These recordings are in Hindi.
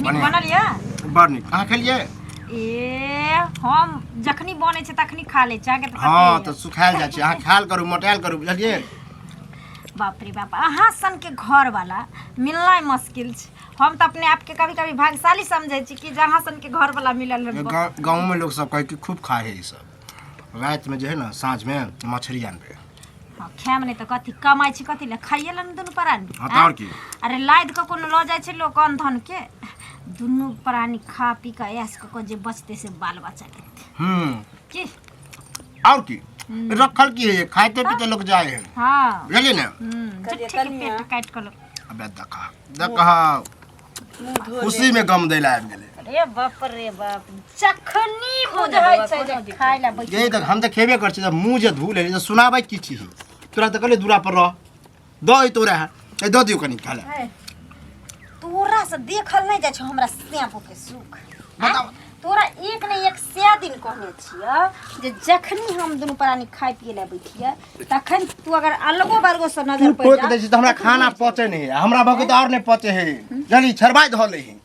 बनल ये बड़ नीक अहाँ खेलिए ए हम जखनी बने छे तखनी खा ले चाहे त हां तो सुखायल जाय छै अहाँ ख्याल करू मोटायल करू बुझलिए बाप रे बाप अहाँ सन के घर वाला मिलना मुश्किल छे हम तो अपने आप के कभी-कभी भाग्यशाली समझै छी कि जहां सन के घर वाला मिलल गांव में लोग सब कहे कि खूब खाए है ई सब रात में जे है ना साँझ में मछली आनबे हां खाम नहीं तो कथि कमाई छी कथि ले खाइए लन दुनु प्राणी हां और की अरे लाद के कोनो ल जाय छै लोग अन धन के दुनु प्राणी खा पी के ऐस के जे बचते से बाल बच्चा के की और की रखल की है खाते पीते लोग जाए हैं हां बुझलिए ना चिट्ठी के पेट काट के लो अबे देखा खुशी में गम देला आबि गेले अरे बाप रे बाप चखनी बुझाई छै जे खाइला बैठ यही तक हम तो खेबे कर छी मुंह जे धू ले सुनाबै की छी तोरा त कहले दूरा पर रह दई तोरा ए द दियो कनी खाला तोरा से देखल नहीं जाय छ हमरा स्यापो के सुख बताओ तोरा एक ने एक से दिन कहने छिया जे जखनी हम दुनु प्राणी खाइ पिए ले बैठिया तखन तू अगर अलगो बर्गो से नजर पड़ जा टोक दै छी त हमरा खाना पचे नहीं हमरा भगत और नहीं पचे है जल्दी छरबाई धो ले ही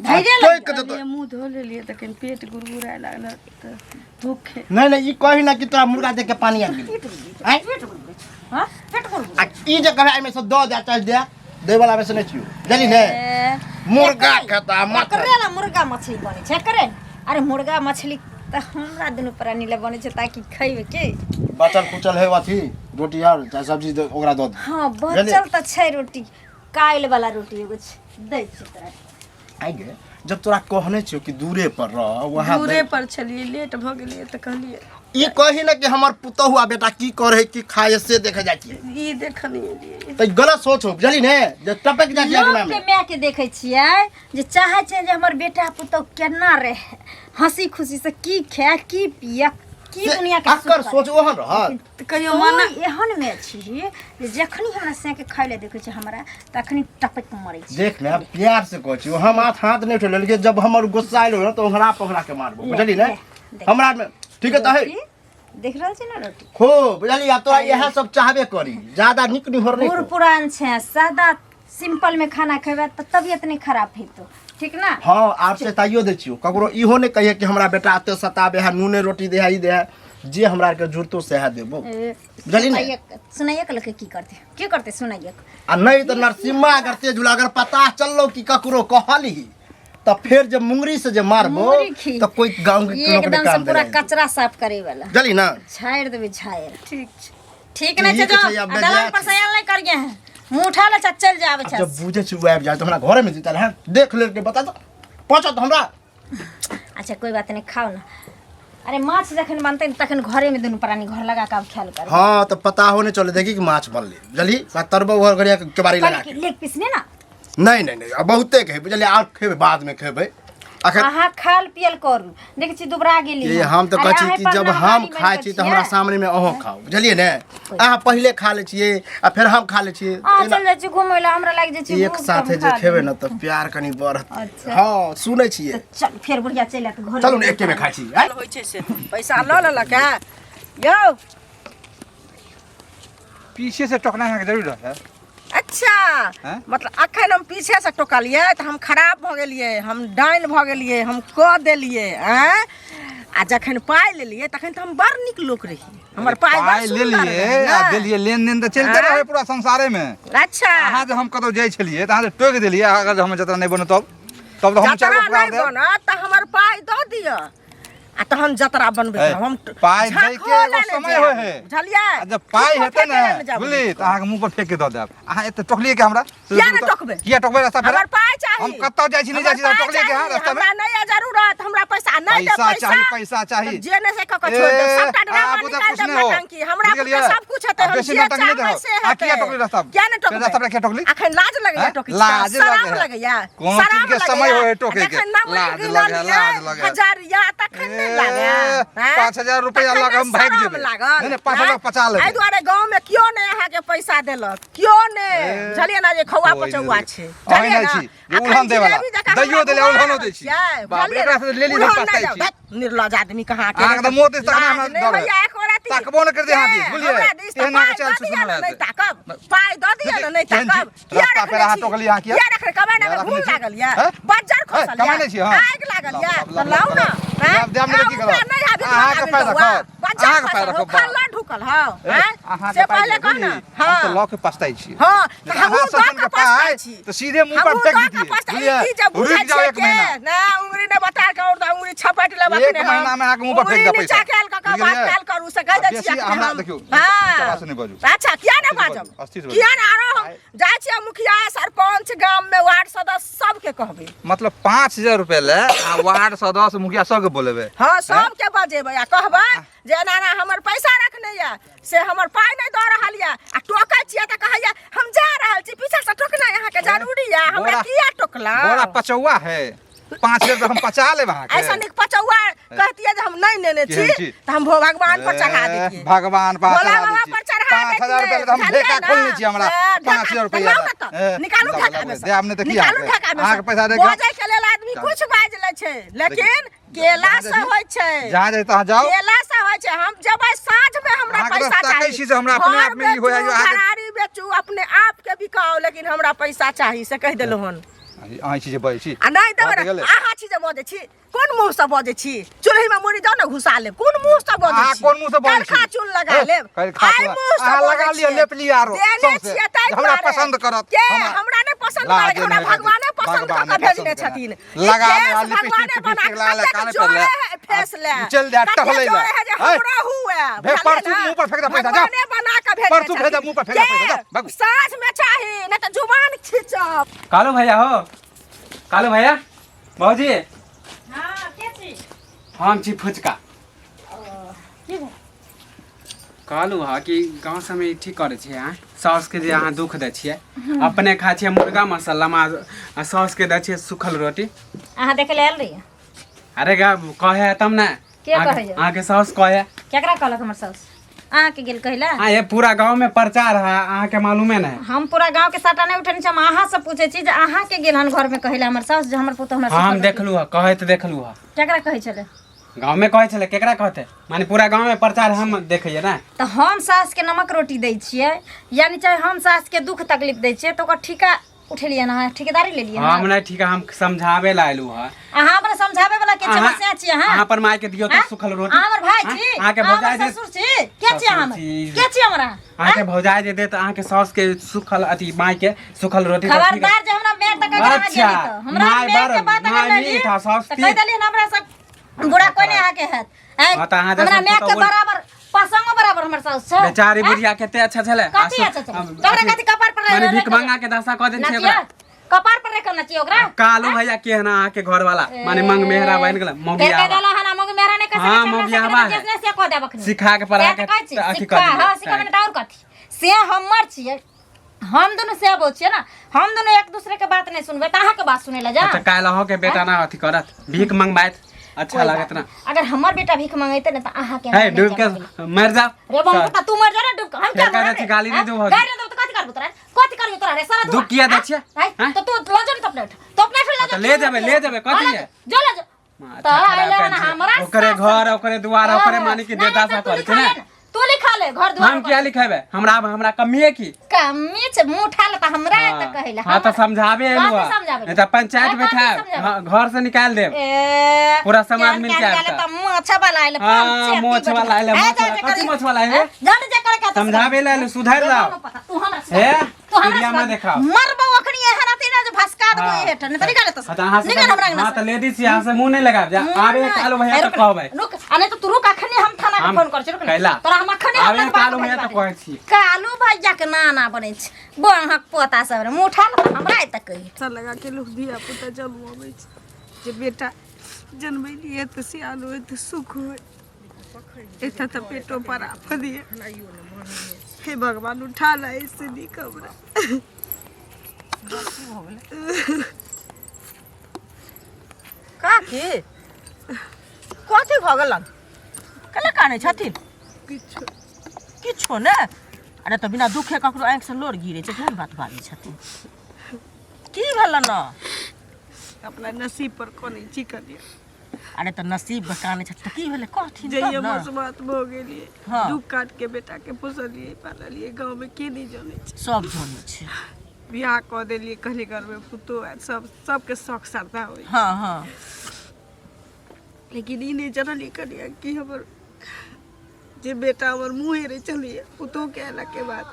धैर्य ले मुंह धो ले लिए तखन पेट गुरगुराए लागल त भूखे नहीं ई कहि ना कि तोरा मुर्गा देख के पानी आ गेल हां पेट गुरगुर आ ई जे कहै में से द दे चल दे दे वाला में से नहीं छियो जल्दी ने मुर्गा खाता मत करेला मुर्गा मछली बने छै करे अरे मुर्गा मछली त हमरा दुनु प्राणी ले बने छै ताकि खइबे के बचल कुचल है अथी रोटी और चाहे सब्जी ओकरा दो हां बचल त छै रोटी काइल वाला रोटी एगो छै दै छै तोरा आई गे जब तोरा कहने छियो कि दूरे पर रह वहां दूरे पर चलिए लेट भ गेलिए त कहलिए ई कहि ना कि हमर पुतहुआ बेटा की करे की खाए से देखे जाय छी ई देखनिए लिए त गलत सोच हो बुझली ने जे टपक जाय छी अगला लोग में के माय के देखे छियै जे चाहे छै जे हमर बेटा पुतौ केना रहे हंसी खुशी से की खाए की पिए की दुनिया के अक्कर सोच ओहन रहत त कहियो माना माना एहन में छी जे जखनी हमरा से के खाइ ले देखे छै हमरा तखनी टपक के मरै छै देख ले प्यार से कहै छी हम हाथ नहीं उठेले लेकिन जब हमर गुस्सा आइलो ना तो ओंघरा पखड़ा के मारबो बुझली ने हमरा में ठीक है त है देख रहल छी ना रोटी खूब बुझली अब तोरा यह सब चाहबे करी ज्यादा निक निहर नहीं बूढ़ पुरान छै सादा सिंपल में खाना खेबे त तबियत नहीं खराब हेतो ठीक ना हां आप से ताइयो दे छियो ककरो इहो नहीं कहिए कि हमरा बेटा अते सताबे है नूने रोटी दे है ई दे है जे हमरा के जुरतो से है देबो बुझली ने सुनाइए कल के की करते सुनाइए आ नहीं तो नरसिम्हा अगर तेज अगर पता चललो कि ककरो कहली तो फिर जब मुंगरी से जे मारबो तो कोई गांव के लोग ने एकदम से काम पूरा दे कचरा साफ करे वाला जली ना छाड़ देबे छाड़ ठीक ठीक नहीं छै जो दलाल पर सयाल नहीं करिए हैं मुंह उठा ले चल जावे छ जब बुझे छ आबि जाए तो हमरा घर में जीता है देख ले के बता तो पहुंचो तो हमरा अच्छा कोई बात नहीं खाओ ना अरे माछ जखन बनते तखन घरे में दुनु प्राणी घर लगा के ख्याल कर हां तो पता होने चले देखी कि माछ बनले जली तरबो घर गरिया के बारी लगा के लेग पीस ने ना नहीं अब बहुते के बुझले आ खेबे बाद में खेबे आहा खाल पियल करू देख छी दुबरा गेली ये हम तो कहै छी कि जब हम खाइ छी तो हमरा सामने में अहो खाओ बुझलिए ने अहाँ पहले खा ले छिए आ फिर हम खा ले छिए चल जाय छी घुमै ला हमरा लाग जाय छी एक साथे जे खेबे न तो प्यार कनी बढ़त हां सुनै छिए चल फिर बुढ़िया चल आत घर चलू ने एके में खाइ छी होय छै से पैसा ल ल का यो पीछे से टोकना के जरूर है अच्छा मतलब अखन हम पीछे से टोकलिए तो हम खराब भ गेलिए हम डाइन भ गेलिए हम क देलिए आ जखन पाइ लेलिए तखन त हम बड़ निक लोक रही हमर पाइ ले लिए आ देलिए लेन देन त चलते रहे पूरा संसारे में अच्छा अहाँ जे हम कतो जाय छलिए त अहाँ टोक देलिए अगर हम जतरा नहीं बनो तब तो हम चारो पूरा दे बना त हमर पाइ द दियो आ त हम जतरा बनबे हम पाइ दे के एगो समय होय है बुझलिए जब पाइ हेते ने बुझली त अहाँ के मुंह पर फेंक के द देब अहाँ एते टोकलिए के हमरा किया ने टोकबे किया टोकबे रास्ता पर हमर पाइ चाहिए हम कतो जाय छी नहीं जाय छी टोकलिए के हां रास्ता में हमरा नहीं जरूरत हमरा पैसा नहीं दे पैसा चाहिए जे ने से क छोड़ दे सबटा ड्रामा निकाल दे टंकी हमरा सब कुछ हेते हम बेसी टंकी नहीं दे आ किया टोकली रास्ता किया ने टोकबे रास्ता पर क्या टोकली अखन लाज लगैया टोकी लाज लगैया कौन चीज के समय होय टोके के लाज लगे हजारिया तखन नहीं लागे 5000 रुपया लगा हम भाग जेबे नहीं नहीं 5000 50 ले आई दुआरे गांव में क्यों नहीं अहाँ के पैसा देलक क्यों नहीं झलिए ना जे खौआ पचौआ छै झलिए ना उल्हन दे वाला दैयो देले उल्हनो दे छी बाप रे एकरा से ले ली हम पास छी निर्लज आदमी कहां के आग त मोते तक ना नहीं भैया एक बार जाती ताकबो न कर दे हां दी बोलिए हमरा दिस तेहना के चल सुन सुन नहीं ताकब पाई द दिया न नहीं ताकब रास्ता पे हाथ टोकल यहां किया क्या रख कमाने में भूल लागल या बज्जर खोसल कमाने छी हां आग लागल या त लाऊ ना देम ने की करो अहाँ के पैर रखो अहाँ के पैर रखो खल्ला ढुकल हां से पहले कह ना हां तो लॉ के पछताई छी हां त हम शासन के पास तो सीधे मुंह पर फेंक दीजिए बुझलिए रुक जाओ एक महीना ना उंगली ने बता के और उंगली छपट ले बाप एक महीना में आके मुंह पर फेंक दे पैसा चाकेल का बात काल करू से कह दे छी हमरा देखियो हां से नहीं बाजू अच्छा किया ना बाजब किया ना आरो हम जाय छी मुखिया सरपंच गांव में वार्ड सदस्य सबके कहबे मतलब 5000 रुपया ले आ वार्ड सदस्य मुखिया सबके बोलेबे हां सबके बजेबे आ कहबे जे नाना हमर पैसा रखने या से हमर पाई नहीं द रहल या आ टोकै छिया त कहैया हम जा रहल छी पीछा से टोकना यहां के जरूरी या हमरा किया टोकला बड़ा पचौआ है 5000 हम पचा ले वहां के ऐसा निक पचौआ कहती है जे हम नहीं लेने छी त हम भगवान पर चढ़ा देतिए भगवान पर भोला चढ़ा बाबा देतिए पर चढ़ा देतिए 5000 रुपया ले हम ढेका खोलने छी हमरा 5000 रुपया निकालू ढेका में दे हमने देखिए निकालू ढेका में आके पैसा दे बोझे के लेल आदमी कुछ बाज ले छै लेकिन केला से होय छै जहां जाए तहां जाओ केला से होय छै हम जबै साँझ में हमरा पैसा चाहिए कैसी से हमरा अपने आप में ही होया जो आगे घरारी बेचू अपने आप के बिकाओ लेकिन हमरा पैसा चाहिए से कह देलो हन अहाँ छी जे बजै छी आ नहीं देबे अहाँ छी जे बजै छी कोन मुंह से बजै छी चूल्ही में मुड़ी जाओ ना घुसा ले कोन मुंह से बजै छी कोन मुंह से बजै छी खा चून लगा ले आई मुंह से लगा लियो लेप लिया आरो हमरा पसंद करत के हमरा ने पसंद करे हमरा भगवाने पसंद कर के भेजने छथिन लगा ले लिपस्टिक लिपस्टिक लगा ले कान पे ले फेस ले चल जा टहले ले हमरा हुआ भे परसू मुंह पर फेंक दे पैसा जा बना के भेज परसू भेज मुंह पर फेंक दे पैसा जा भाग सांस में चाहिए न त जुबान खिंचब कालू भैया हो कालू भैया बाबूजी हां के छी हम छी फुचका कहलू हा कि गाँव समय ठीक करे छियै अहाँ साउस के जे अहाँ दुख दै छियै अपने खाइ छियै मुर्गा मसाला आ साउस के दै छियै सूखल रोटी अहाँ देखे ले आयल रही अरे गा कहे तब ना के कहे अहाँ के साउस कहे केकरा कहलक हमर साउस अहाँ के गेल कहला आ ये पूरा गांव में प्रचार है अहाँ के मालूमे नहीं हम पूरा गांव के साटा नहीं उठने छी हम अहाँ से पूछे छी जे अहाँ के गेल हन घर में कहला हमर साउस जे हमर पुत हमरा हाँ हम देखलू हा कहे तो देखलू हा केकरा कहै छले गांव में कहे छले केकरा कहते माने पूरा गांव में प्रचार हम देखिए ना तो हम सास के नमक रोटी दै छियै यानी चाहे हम सास के दुख तकलीफ दै छियै तो ओकर ठिका उठेलिए ना ठेकेदारी ले लिए हम नहीं ठीक है हम समझावे ला आलू हा अहाँ हमरा समझावे वाला के समस्या छी अहाँ अहाँ पर माय के दियो तो सूखल रोटी हमर भाई छी अहाँ के भौजाई दे ससुर छी के छी हमर के छी हमरा अहाँ के भौजाई जे दे त अहाँ के सास के सूखल अथी माय के सूखल रोटी खबरदार जे हमरा मेर तक के अच्छा हमरा मेर के बात माय मीठ आ सास कह देली हमरा सब बुरा कोई नहीं आके है हमरा मेर के बराबर पासंगो बराबर हमर सास छ बेचारी बुढ़िया केते अच्छा छले कथि अच्छा छ तोरा कथि कपार पर माने भीख मांगा के दशा क देन छै ओकरा कपार पर रखना चाहिए ओकरा कालू भैया के है ना आके घर वाला माने मंग मेहरा बन गेल मौगिया के देला हना मंग मेहरा ने कसे हां मौगिया बा से को देबक सिखा के पढ़ा के अथी कर हां सिखा के और कथि से हमर छियै हम दोनों से आबो छियै ना हम दोनों एक दूसरे के बात नहीं सुनबे त अहाँ के बात सुने ला जा अच्छा काल हो के बेटा ना अथी करत भीख मंगबात अच्छा लागत ना अगर हमर बेटा भीख मांगैते ना त अहाँ के है डूब के मर जा रे बंकुटा तू मर जा रे डूब के हम क्या करे गाली नहीं दो गाली दो तो कथि करबो तोरा कथि करबो तोरा रे सारा दुख किया दै छियै तो तू लजन तो प्लेट ले जाबे कथि है जो ले त आइले ना हमरा ओकरे घर ओकरे द्वार ओकरे मानी के देता सा करे छै ना तू लिखा ले घर द्वार हम क्या लिखेबे हमरा कमिए की कमी से मुंह उठा ले त हमरा त कहिला हां त समझाबे एलुआ नहीं त पंचायत बैठा घर से निकाल दे पूरा समाज मिल के त मोछा वाला आइले हां मोछ वाला आइले कथि मोछ वाला है जल्दी जे करे के समझाबे ले सुधर जाओ तू हमरा हे मीडिया में दिखाओ मरबो अखनी एहन अति ना जे भसका दो हेठ न त निकाल त निकाल हमरा हां त लेडीज यहां से मुंह नहीं लगाब जा आबे कालो भैया त कहबे रुक अने तो तू रुक अखनी हम थाना के फोन कर छी रुक तोरा हम अखनी आबे कालो भैया त कहै छी कालू भैया के नाना बनै छै बहक पोता सब रे मुंह उठा ले हमरा एत कहि सब लगा के लोग धिया पुता जन्म होबै छै जे बेटा जन्मै लिए त सियाल होय त सुख होय एता त पेटो पर आप दिए हे भगवान उठा ला इससे दी कबरा का की कथि भ गेलन कले काने छथिन किछो ने अरे तो बिना दुखे ककरो आँख से लोर गिरे छै केहन बात बाजै छथिन की भेलन न अपना नसीब पर कोनी चिकन अरे तो नसीब बकाने छ त की भेले कहथिन जइए तब ना मसबात भ गेलिए हाँ। दुख काट के बेटा के पोसलिए पाललिए गांव में के नहीं जाने छै सब जानै छै बियाह क देलिए कहली घर में पुतो है सबके शौक श्रद्धा होई हाँ हाँ लेकिन ई नहीं जानली कनिया कि हमर जे बेटा हमर मुँहे रे चलिए पुतो के अला के बाद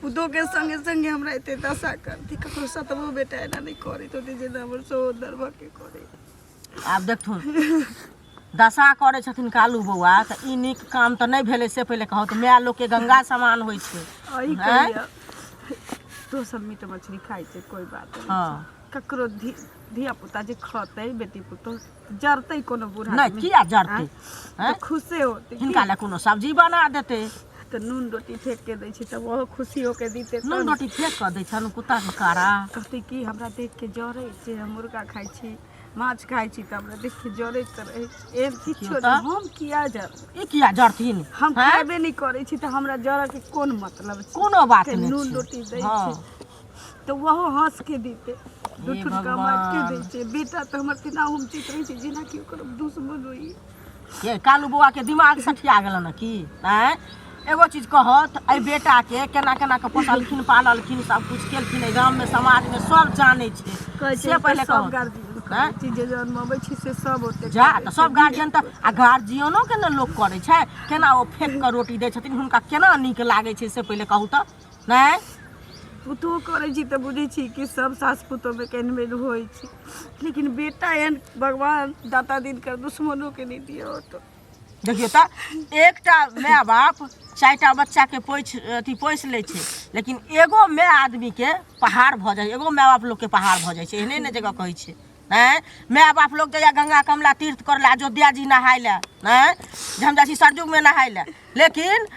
पुतो के संगे संगे हमरा एते दशा करती ककरो सतबो बेटा एना नहीं करी तो जे हमर सहोदर भके करे आब देखथुन दशा करे छथिन कालू बौआ त ई नीक काम त नहीं भेले से पहले कहत माय लोग के गंगा समान होइ छै आई कहिया दोसर मीट मछली खाई छै कोई बात नहीं हाँ ककरो धिया पुता जे खतै बेटी पुतो जरतै कोनो बूढ़ा नहीं किया जरते तो खुशे होते हिनका ले कोनो सब्जी बना देते तो नून रोटी फेंक के दै छै तब ओहो खुशी होके दीते नून रोटी फेंक क दै छन कुत्ता के कारा कहते कि हमरा देख के जरे छै हम मुर्गा खाई छी माछ खाई छी त हमरा देख के जरे त रहे ए किछो क्यों हम किया जर ई किया जरथिन हम खाबे नहीं करे छी त हमरा जरा के कोन मतलब छै कोनो बात के नहीं नून छै। रोटी दै हाँ। छै तो वहो हंस के दीते दू हे ठुटका मार के भगवान। दै छै बेटा त हमर केना हम चित रहे छै जेना कि ओकर दुश्मन होई ये कालू बौआ के दिमाग सठिया गेल न की हैं एगो चीज कहत ए बेटा के केना केना के पोसलखिन पाललखिन सब कुछ केलखिन ए गांव में समाज में सब जाने छै से पहले सब कहत गार्जियन चीज जे जन्मबै छी से सब होते जा त सब गार्जियन त आ गार्जियनो के न लोग करे छै केना ओ फेंक के रोटी दै छथिन हुनका केना नीक लागे छै से पहले कहू त नहीं पुतो करे छी त बुझे छी कि सब सास पुतो में केनमेल होई छी लेकिन बेटा एहन भगवान दाता दिन कर दुश्मनों के नहीं दियो तो देखियो त एकटा माय बाप चारिटा बच्चा के पोस लै छै लेकिन एगो माय आदमी के पहाड़ भ जाय एगो माय बाप लोग के पहाड़ भ जाय छै एहने ने जगह कहै छै हैं माय बाप लोग जाइए गंगा कमला तीर्थ कर ला अयोध्या जी नहाय ला हैं जे हम जाइ छी सरजुग में नहाय ला लेकिन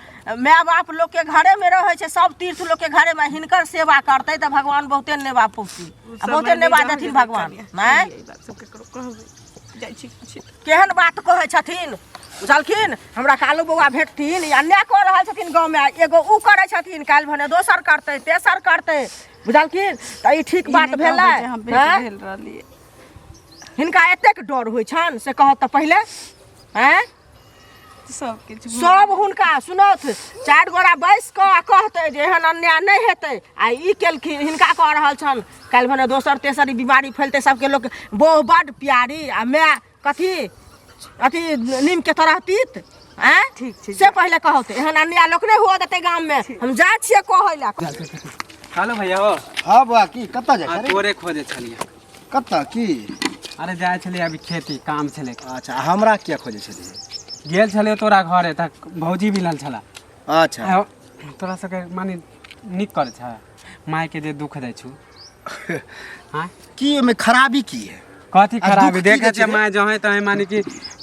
माय बाप लोग के घरे में रहे छै सब तीर्थ लोग के घरे में हिनकर सेवा करते त भगवान बहुते नेबा पौती बहुते नेबा देथिन भगवान हैं सब केकरो कहबै जाइ छी कुछ केहन बात कहै छथिन बुझलखिन हमरा कालू बौआ भेटथिन या अन्याय कऽ रहल छथिन गाँव में एगो उ करै छथिन काल्हि भने दोसर करतै तेसर करतै बुझलखिन त ई ठीक बात भेलै हम भेल रहलिए हिनका एतेक डर होइ छन से कहत त पहिले हैं सब किछ सब हुनका सुनौथ चारि गोरा बैस कऽ कहतै जे एहन अन्याय नहि हेतै आ ई केलखिन हिनका कह रहल छन काल्हि भने दोसर तेसर ई बीमारी फैलतै सबके लोग बहु बड प्यारी आ माय कथी अथी नीम के तरह तीत हैं ठीक छै से पहले कहत एहन अन्याय लोक नहीं हुआ देते गांव में हम जाय छियै कहै ला हेलो भैया हो हाँ बुआ की कत्ता जाय आ रे तोरे खोजे छलिए कत्ता की अरे जाय छलिए अभी खेती काम छले अच्छा हमरा किया खोजे छलिए गेल छलिए तोरा घरे त भौजी मिलल छला अच्छा आ, तोरा सबके माने नीक करे छ माय के जे दुख दै छु हां की में खराबी की है कथी आ खराबी दुख की देखे दै छै छै माय जहे तहे माने कि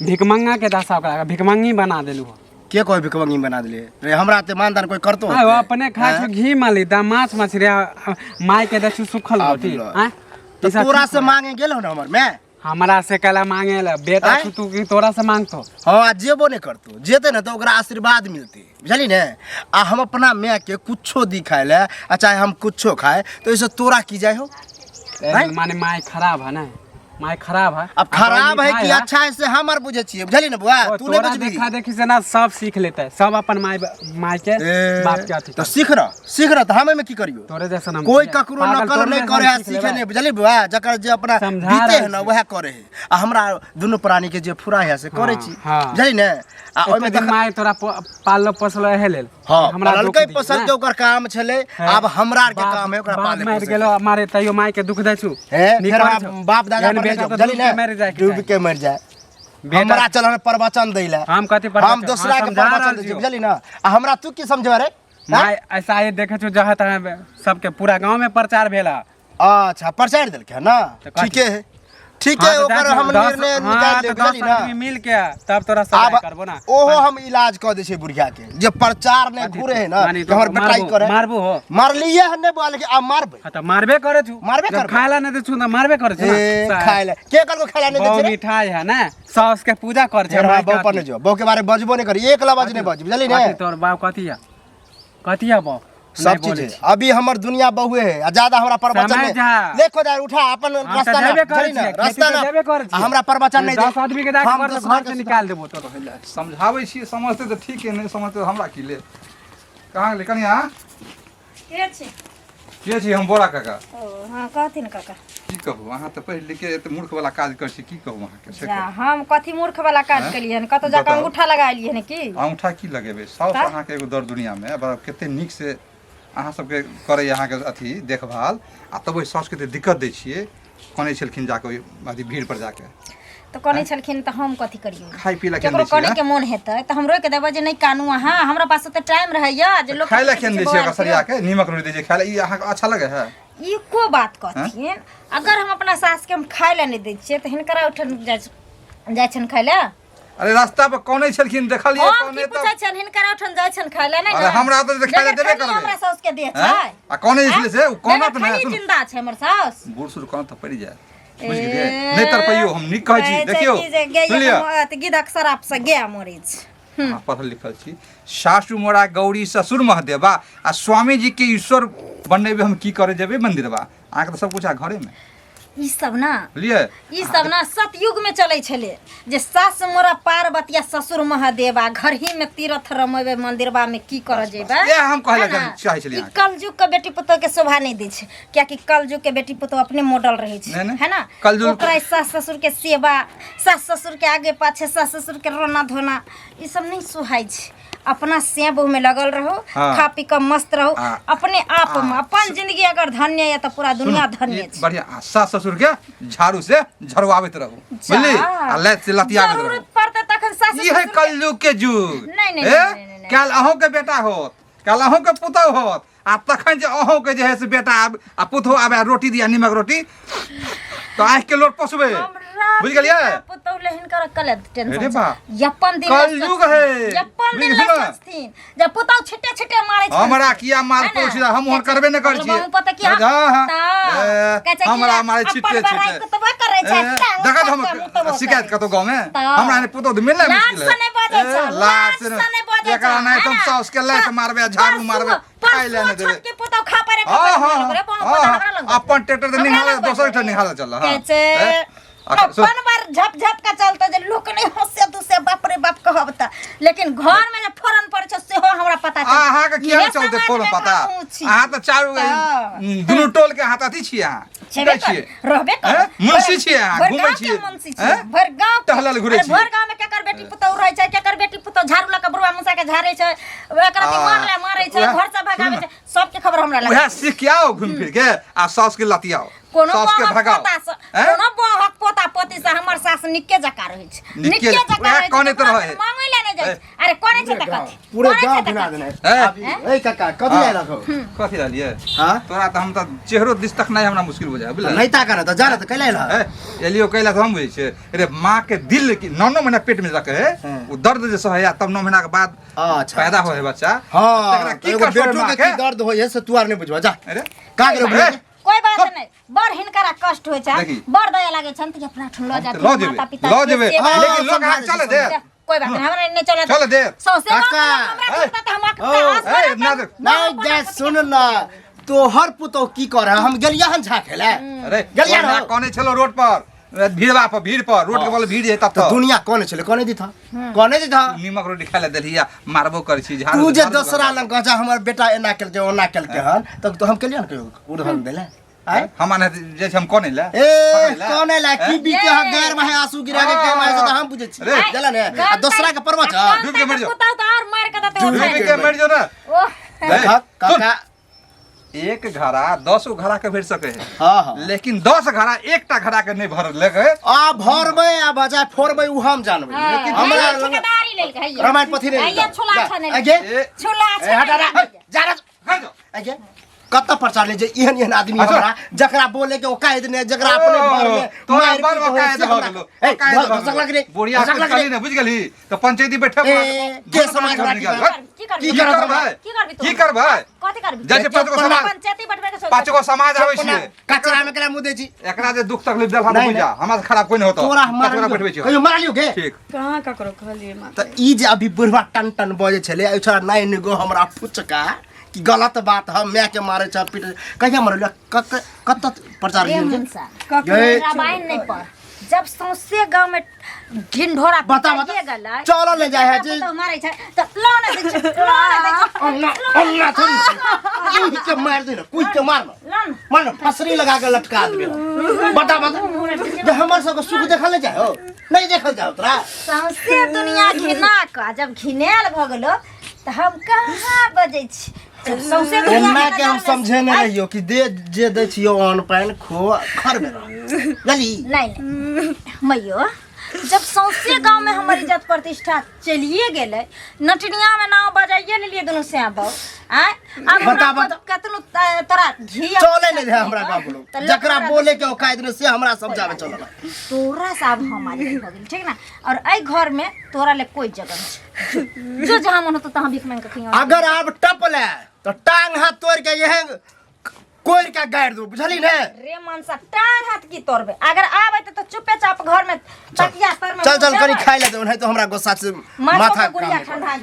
भिकमंगा के दशा ओकरा भिकमंगी बना देलु हो के कोई भिकमंगी बना दिले रे हमरा ते मानदान कोई करतो आ वो अपने खाय छ घी माली दा माछ मछली माय के दछु सुखल रोटी हां तो तोरा से मांगे गेलो ना हमर मैं हमरा से कला मांगे ला बेटा आँय? तू की तोरा से मांगतो हाँ जेबो नहीं करतो जेते ना तो ओकरा आशीर्वाद मिलते बुझली ने आ हम अपना मैं के कुछो दिखाए ले आ चाहे हम कुछो खाए तो इसे तोरा की जाए हो आँय? माने माय खराब है ना माय खराब है अब खराब है कि अच्छा है से हमर बुझे छिए बुझली ना बुआ तू नहीं तोरा बुझबी देखा देखी से ना सब सीख लेता है सब अपन माय माय के बाप के अथी तो सीख रह तो हमें में की करियो तोरे जैसा हम कोई ककरो नकल नहीं करे है सीखे नहीं बुझली बुआ जकर जे अपना समझा बीते है रहल ना छी। वह करे है आ हमरा दुनु प्राणी के जे फुरा है से करे छी हाँ। बुझली ने आ ओय ओमे में माय तोरा पाललो पोसलो है लेल हां हमरा दुख ललकै दी, पसंद ना? के ओकर काम छले हाँ। अब हमरा के बाप- काम है ओकरा बाप पाले मार पोसे। गेलो हमारे तैयो माय के दुख दै छु है नीक फिर करै हम छौ। बाप दादा यानी पर बेटा जो तो बुझली डूब के मर जाए ने के डूब के मर जाए बेटा- हमरा चलन प्रवचन दैला हम कथी हम प्रवचन? दूसरा हाँ, के समझा प्रवचन रहल दै छी छियौ। बुझली ना आ हमरा तू की समझबे रे माय ऐसा ये देखे छु जहाँ तहाँ सबके पूरा गांव में प्रचार भेला अच्छा प्रचार देलके है ना तो कथी? ठीक है ठीक हाँ, है तो ओकर दस- हम दस- निर्णय हाँ, निकाल तो ले 10 बुझली ना आदमी मिल के तब तोरा अब सब करबो ना ओहो हम इलाज क दै छै बुढ़िया के जे प्रचार ने घुरे है ना मानी कि हमर तो बेटाई करे मारबो हो मारलिए है ने बोल के अब मारबे हाँ, तो मारबे करे छु मारबे जब करबे। खायला नहीं दे छु तो मारबे करे छु ए ना खाए ले के करबो खाला नहीं बहु दे छै रे? मिठाई है ना सास के पूजा कर छै फिर माय हाँ के बहु पर अथी। नहीं जो बहु के बारे में बजबो नहीं करी एक लफ्ज नहीं बज बुझली ने कथी तोर बाप कथी है बाप सब चीज है। अभी हमर दुनिया बहुए है आ ज्यादा हमरा प्रवचन समय नहीं जा। देखो जा उठा अपन रास्ता ना चली ना रास्ता ना हमरा प्रवचन नहीं 10 आदमी के हम घर दोसरा से निकाल देबो तो समझाबै छी समझते तो ठीक है नहीं समझते तो हमरा की ले कहाँ ले कनिया के छी के छी हम बोरा काका ओ हां कहथिन काका की कहू अहाँ तो पढ़ लिख के एते मूर्ख वाला काज कर छी की कहू अहाँ के से जा हम कथी मूर्ख वाला काज केलिए हन कतो जाके बताओ। अंगूठा लगा लिए हन की अंगूठा की लगेबे साउस का? अहाँ के एगो दर दुनिया में बड़ा कते नीक से अहाँ सबके करे अहाँ के अथी देखभाल आ तब ओइ साउस के ते दिक्कत दै छियै कने छलखिन जाके अथी भीड़ पर जाके तो कने छलखिन त हम कथी करियो खाइ पी ला केन केकरो दै छियै कने के मन हेतै त हम रोइ के देबै जे नहीं कानू अहाँ हमरा पास त टाइम रहैया जे लोग खाइ ला केन दै छियै कसरिया के नीमक रोटी दै छियै खाइ ला ई अहाँ के अच्छा लगे है ई को बात कहथिन अगर हम अपना सास के हम खाय ला नहीं दै छियै त हिनकरा उठन जाय छन खाय ला अरे रास्ता पर कौन छलखिन देखलिए हम कौन की तो पूछै छन हिनकरा उठन जाय छन खाय ला नहीं अरे हमरा तो खाइ ला देबे करबे हमरा सास के दे छै हैं? आ कौन इसलिए से उ कौन तो नहीं सुन जिंदा छै हमर सास बूढ़ सूढ़ कौन तो पड़ जाए बुझ गेलिए नहीं तर पइयो हम निक कहै छी देखियो सुन लियो त गिदक शराब से गया मरै छै अहाँ पढ़ल लिखल छी सासु मोरा गौरी ससुर महादेवा आ स्वामी जी के ईश्वर बनने हम की करे जेबे मंदिरबा अहाँ के तो सब कुछ आ घरे में ई सब ना बुझलिए ई सब ना सतयुग में चलै छले जे सास मोरा पार्वती ससुर महादेवा घर ही में तीर्थ रमेबे मंदिरबा में की कर जेबे ये हम कहले है ना? चाहे छलिए ई कलयुग के बेटी पुतोह के शोभा नहीं दै छै कियाकि कलयुग के बेटी पुतोह अपने मॉडल रहे छै नहीं, नहीं। है ना कलयुग- ओकरा सास ससुर के सेवा सास ससुर के आगे पाछे सास ससुर के रोना धोना ई सब नहीं सुहाय छै अपना से बहु में लगल रहो हाँ। खा पी के मस्त रहो हाँ। अपने आप में अपन जिंदगी अगर धन्य है तो पूरा दुनिया धन्य ये छै बढ़िया आ, सास ससुर के झाड़ू से झड़वाबैत रहू बुझली आ लैत से लतियाबैत रहू जरूरत पड़ते तखन सास ई है ससुर के- कलयुग के युग नहीं, नहीं, ए? नहीं, नहीं, नहीं। काल अहों के बेटा होत काल अहों के पुतौह होत आ तखन जे अहों के जे है से बेटा आ पुतौह आबे रोटी दिया निमक रोटी तो आँख के लोट पसबे बुझ गेलिए पुतौह लेहिन कर कले अरे टेंशन बा। यपन दिन कलयुग है। यपन दिन बुझलिए? सोचथिन जब पुतौह छिटे छिटे मारे छै हमरा किया मार है ना? पोछ हम ओहन करबे न करै छियै हम पता कि हमरा मारे छिटे छिटे कुतबा करे छै देखत हम शिकायत कतो गांव में हमरा ने पुतो मिलना मुश्किल लाज से नहीं बाजै छै, लाज लाज से से नहीं बाजै एकरा छै, नहीं है तुम ना? साउस के लात मारबे झाड़ू मारबे खाइ ले ने देबे के पुतौह खा परे हां हां अपन ट्रैक्टर से निहाल दोसर ट्रैक्टर निहाल चल हां अपन बार झप झप का चलता जे लोक नहीं हंसे तुसे बाप रे बाप कहबता लेकिन घर में जे फोरन पड़े छै सेहो हमरा पता छै अहाँ के किया चलते फोन पता अहाँ तो चारू दुनु टोल के हाथ अथी छियै अहाँ छेबे छियै रहबे कर हैं? मुंशी छियै अहाँ, घूमै छियै। मुंशी हैं? छियै भर गांव टहलल घुरै छियै। भर गांव में केकर बेटी पुतौह रहै छै केकर बेटी पुतौह झाड़ू लगा बुढ़वा मुसा के झाड़ै छै एकरा भी मारले मारै छै उएह- घर से भगाबै छै सबके खबर हमरा लगे उहे सीख के आओ घूम फिर के आ साउस के लतियाओ कोनो साउस के बहक भगाओ पोता से हैं? कोनो बहक पोता पोती से हमर सास निक्के जका रहै छै निक्के जका उएह रहै छै कोने तो ककरो रहै। मांगै ले नहीं जाइ छै अरे कोने छै त कथी पूरे कोने गांव छै त भिना कथी? देने हैं? ए काका कथि ले रखो कथी लालिए हां तोरा तो हम तो चेहरो दिस तक नहीं हमरा मुश्किल हो जाए बुझल नहीं ता करे तो जाना तो कैले रह एलियो कैला तो हम बुझे छे अरे माँ के दिल की 9 महीना पेट में रखे है हाँ। वो दर्द जैसे है तब 9 महीना के बाद अच्छा पैदा हो है बच्चा हां तकरा की एगो कर सकबे बेटो माँ के की दर्द होय से तू आर नहीं बुझबा जा अरे का करे कोई बात नहीं बड़ हिनकरा कष्ट होय छै देखी। बड़ दया लागे छन त अपना ठन ल जा लो जेबे, लो जेबे। लेकिन लोग हाथ चले दे। कोई बात नहीं हमरा नहीं चले चले दे। सौसे काका। हमरा ए। चिंता त हमरा ओ, ए, ना दे। नहीं दे सुन ना तोहर पुतो की करे हम गेलिया हन झाखेले अरे गलिया वरना रहो। कौने चलो रोड पर भीड़ पर रोड के बोले भीड़ है तब तो तो दुनिया कौन छले कौन दी था कौन दी था नीमक रोटी खाए ला देलिया मारबो कर छी झाड़ू तू जे झाड़ू दूसरा लंग गजा हमर बेटा एना केलके ओना केलके हन तब तो हम केलिया न उड़हन देले आय हम आने जैसे हम कौन ला ए कौन ला की बीते ह गैर में आंसू गिरा के काम है तो हम बुझे छी अरे। जला ने आ दूसरा के परवच डूब के मर जाओ। कुत्ता तो और मार के देते डूब हो के के मर जो ना ओह देखा काका एक घड़ा 10 घड़ा के भर सके है हां हां लेकिन 10 घड़ा एकटा घड़ा के नहीं भर लेके आ भरबै आ बजा फोड़बै उ हम जानबै लेकिन हमरा लग ठेकेदारी लेल गई रामायण पथी नहीं ये छोला छने आगे छोला ए हटा रा जा रा खा जाओ आगे कत्ता प्रचार ले जे एहन एहन आदमी अच्छा। हमरा जकरा बोले के ओकायद ने जकरा अपने घर में तोरा मार बर पीट होय वकायद से हो हमरा- गेलो ए वकायद हो घसक लग रे बुढ़िया घसक के लग चली रे ना बुझ गेली तो पंचायती बैठक ए, के समाज हमरा की की करबी की करब भाई की करबी तू की करबै कथि करबी जैसे पाँच गो समाज पंचायती बैठबे के सोच पाँच गो समाज आबै छियै कचरा में करा मुदे छी एकरा जे दुख तकलीफ देल हम नहीं, बुझा हमरा से खराब कोई नहीं होता तोरा पाँच गो मार बैठबै छियै कहियो मार लियो के ठीक कहाँ ककरो कहलिए माँ त ई जे अभी बुढ़वा टन टन बजे छले ए छोरा नाइन गो हमरा फुचका कि गलत बात हम मैं के मारे छ पीट कहिया मरल कत प्रचार रे हिंदी मनसा ये रामायण नहीं पढ़ जब सौंसे गांव में ढिंढोरा बता पिटाइए गलै, चलो ले जाए है जी तो मारे छै तो लोन दे छै लोन दे छै अन्ना थोड़ी कुछ के मार दे ना कुछ के मार लोन मार फसरी लगा के लटका दे बता जे हमर सब के सुख देखल जाए हो नहीं देखल जाओ तोरा सौंसे दुनिया घिना का जब घिनेल भ गेलो तो हम कहाँ बजै छी जब सौंसे दुनिया एना के के हम नजर में- समझे नहीं रहियो कि दे जे दे छियो अन्न पानि खो खर में जली नहीं मैयो जब सौंसे गांव में हमर इज्जत प्रतिष्ठा चलिए गेले नटनिया में नाव बजाइए लेलिए दोनों से अब अब बता, बता। कतनो तोरा घी चले नहीं रहे हमरा गाँव के लोग जकरा बोले के औकात नहीं से हमरा समझावे चलल तोरा से अब हमारे हो गेल ठीक ना। और आई घर में तोरा ले कोई जगह नहीं जो जहां मन हो तो तहां भीख मांग के खिया। अगर आप टपले तो टांग हाथ तोड़ के यह कोई का गाड़ दो बुझली ने रे मनसा टांग हाथ की तोड़बे अगर आबे तो चुपे चाप घर में तकिया सर में चल चल करी खाई ले दो नहीं तो हमरा गुस्सा से माथा माथा गुड़िया काम ठंडा